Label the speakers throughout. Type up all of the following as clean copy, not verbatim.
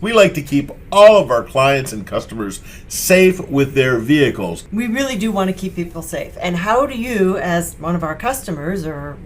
Speaker 1: We like to keep all of our clients and customers safe with their vehicles.
Speaker 2: We really do want to keep people safe. And how do you, as one of our customers or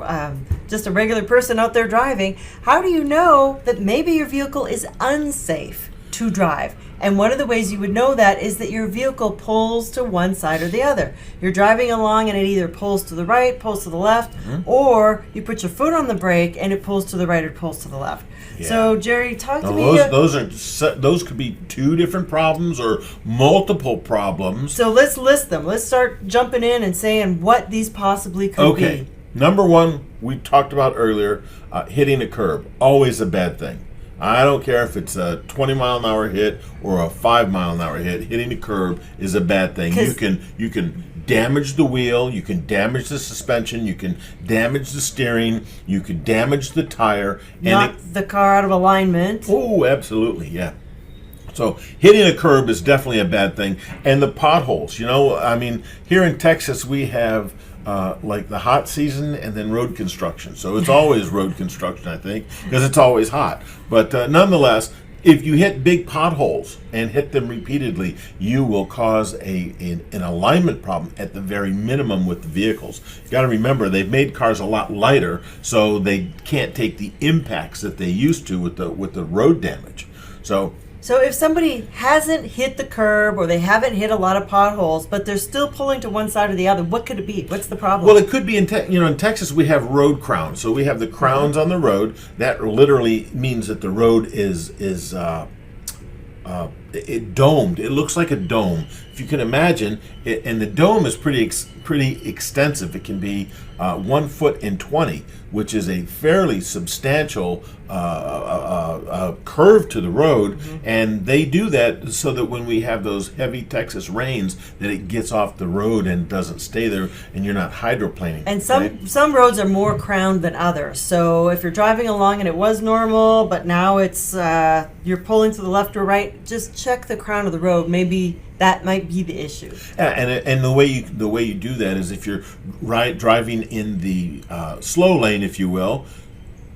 Speaker 2: just a regular person out there driving, how do you know that maybe your vehicle is unsafe to drive? And one of the ways you would know that is that your vehicle pulls to one side or the other. You're driving along and it either pulls to the right, pulls to the left, or you put your foot on the brake and it pulls to the right or pulls to the left.
Speaker 1: Yeah.
Speaker 2: So Jerry, talk to me.
Speaker 1: Those could be two different problems or multiple problems.
Speaker 2: So let's list them. Let's start jumping in and saying what these possibly could be.
Speaker 1: Number one, we talked about earlier, hitting a curb. Always a bad thing. I don't care if it's a 20-mile-an-hour hit or a 5-mile-an-hour hit. Hitting a curb is a bad thing. You can damage the wheel. You can damage the suspension. You can damage the steering. You can damage the tire.
Speaker 2: Knock the car out of alignment.
Speaker 1: Oh, absolutely, yeah. So hitting a curb is definitely a bad thing. And the potholes, here in Texas we have like the hot season and then road construction. So it's always road construction, I think, because it's always hot. But nonetheless, if you hit big potholes and hit them repeatedly, you will cause an alignment problem at the very minimum with the vehicles. You got to remember, they've made cars a lot lighter, so they can't take the impacts that they used to with the road damage.
Speaker 2: So if somebody hasn't hit the curb or they haven't hit a lot of potholes, but they're still pulling to one side or the other, what could it be? What's the problem?
Speaker 1: Well, it could be in Texas we have road crowns. So we have the crowns on the road. That literally means that the road is domed. It looks like a dome, if you can imagine. And the dome is pretty extensive. It can be 1 foot and 20, which is a fairly substantial curve to the road. And they do that so that when we have those heavy Texas rains, that it gets off the road and doesn't stay there, and you're not hydroplaning.
Speaker 2: And some roads are more crowned than others. So if you're driving along and it was normal, but now it's you're pulling to the left or right, just check the crown of the road. Maybe that might be the issue.
Speaker 1: And the way you do that is if you're driving in the slow lane, if you will,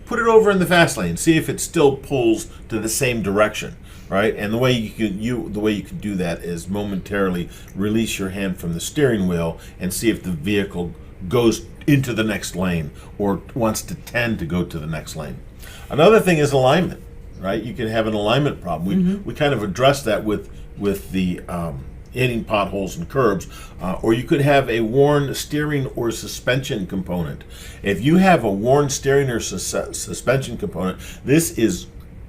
Speaker 1: put it over in the fast lane. See if it still pulls to the same direction, right? And the way you can do that is momentarily release your hand from the steering wheel and see if the vehicle goes into the next lane or wants to tend to go to the next lane. Another thing is alignment, right? You can have an alignment problem. We kind of addressed that with the hitting potholes and curbs, or you could have a worn steering or suspension component. If you have a worn steering or suspension component, this is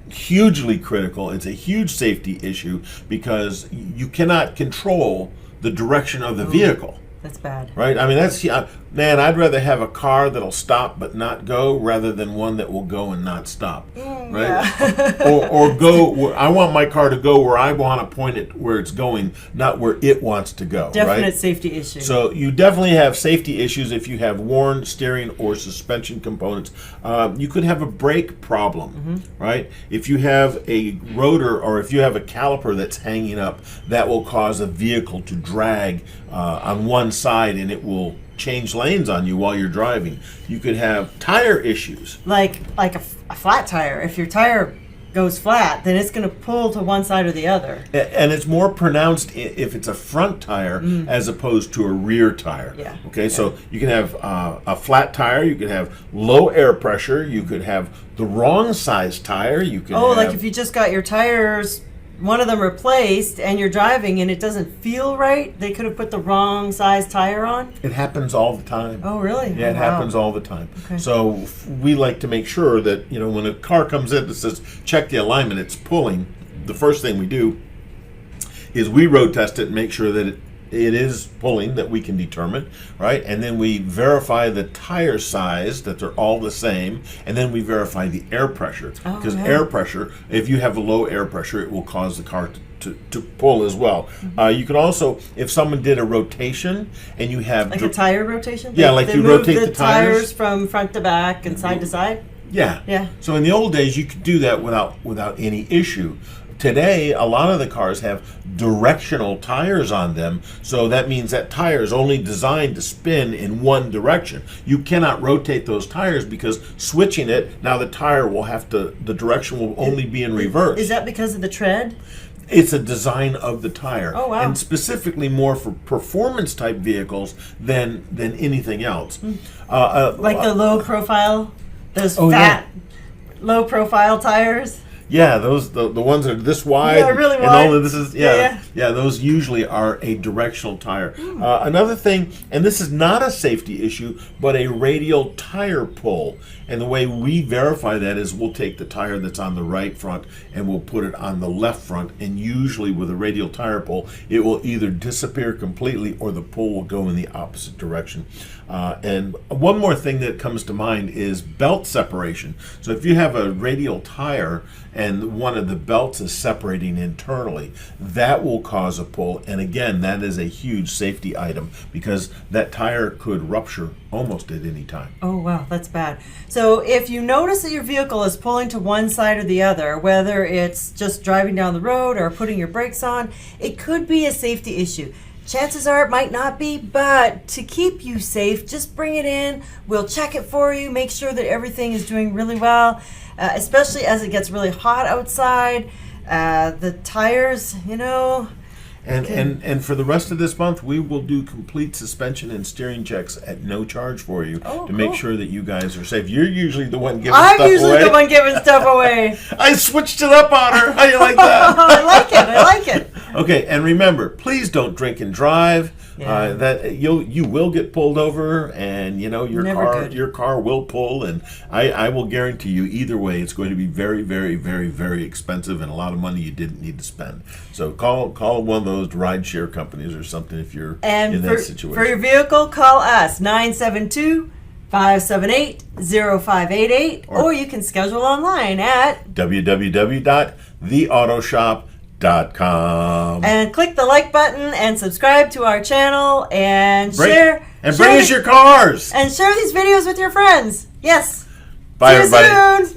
Speaker 1: hugely critical. It's a huge safety issue because you cannot control the direction of the vehicle.
Speaker 2: That's bad.
Speaker 1: Right? I mean, I'd rather have a car that'll stop but not go rather than one that will go and not stop. Right?
Speaker 2: Yeah.
Speaker 1: or go, I want my car to go where I want to point it where it's going, not where it wants to go.
Speaker 2: Definite safety issue.
Speaker 1: So you definitely have safety issues if you have worn steering or suspension components. You could have a brake problem, right? If you have a rotor or if you have a caliper that's hanging up, that will cause a vehicle to drag on one side, and it will change lanes on you while you're driving. You could have tire issues.
Speaker 2: Like a flat tire. If your tire goes flat, then it's going to pull to one side or the other.
Speaker 1: And it's more pronounced if it's a front tire as opposed to a rear tire.
Speaker 2: Yeah.
Speaker 1: Okay, so you can have a flat tire, you could have low air pressure, you could have the wrong size tire, you could
Speaker 2: like if you just got your tires, one of them replaced, and you're driving and it doesn't feel right, they could have put the wrong size tire on?
Speaker 1: It happens all the time.
Speaker 2: Oh, really?
Speaker 1: Yeah, it happens all the time.
Speaker 2: Okay.
Speaker 1: So we like to make sure that, when a car comes in that says, check the alignment, it's pulling, the first thing we do is we road test it and make sure that it is pulling, that we can determine, right? And then we verify the tire size, that they're all the same, and then we verify the air pressure. Because air pressure, if you have a low air pressure, it will cause the car to pull as well. You could also, if someone did a rotation and you have...
Speaker 2: Like a tire rotation?
Speaker 1: Yeah, like you rotate the
Speaker 2: tires from front to back and side to side?
Speaker 1: Yeah.
Speaker 2: Yeah.
Speaker 1: So in the old days, you could do that without any issue. Today, a lot of the cars have directional tires on them, so that means that tire is only designed to spin in one direction. You cannot rotate those tires because switching it, now the tire will have to, the direction will only be in reverse.
Speaker 2: Is that because of the tread?
Speaker 1: It's a design of the tire,
Speaker 2: Oh, wow.
Speaker 1: and specifically more for performance type vehicles than anything else.
Speaker 2: Like the low profile, those
Speaker 1: Oh,
Speaker 2: fat, low profile tires?
Speaker 1: Yeah, those the ones that are this wide,
Speaker 2: Yeah, really
Speaker 1: and
Speaker 2: wide.
Speaker 1: all of this is
Speaker 2: Yeah.
Speaker 1: those usually are a directional tire. Another thing, and this is not a safety issue, but a radial tire pull. And the way we verify that is we'll take the tire that's on the right front and we'll put it on the left front, and usually with a radial tire pull, it will either disappear completely or the pull will go in the opposite direction. And one more thing that comes to mind is belt separation. So if you have a radial tire and one of the belts is separating internally, that will cause a pull. And again, that is a huge safety item because that tire could rupture almost at any time.
Speaker 2: Oh, wow, that's bad. So if you notice that your vehicle is pulling to one side or the other, whether it's just driving down the road or putting your brakes on, it could be a safety issue. Chances are it might not be, but to keep you safe, just bring it in. We'll check it for you, make sure that everything is doing really well, especially as it gets really hot outside. The tires,
Speaker 1: And for the rest of this month, we will do complete suspension and steering checks at no charge for you to make sure that you guys are safe. You're usually the one giving stuff away.
Speaker 2: I'm usually the one giving stuff away.
Speaker 1: I switched it up on her. How you like that?
Speaker 2: I like it.
Speaker 1: Okay, and remember, please don't drink and drive.
Speaker 2: Yeah.
Speaker 1: That you will get pulled over, and your car will pull, and I will guarantee you either way it's going to be very, very, very, very expensive and a lot of money you didn't need to spend. So call one of those rideshare companies or something if you're in that situation.
Speaker 2: For your vehicle, call us 972-578-0588, or you can schedule online at
Speaker 1: www.theautoshop.com.
Speaker 2: And click the like button and subscribe to our channel and share.
Speaker 1: And bring us your cars.
Speaker 2: And share these videos with your friends. Yes.
Speaker 1: Bye,
Speaker 2: See you
Speaker 1: everybody.
Speaker 2: soon.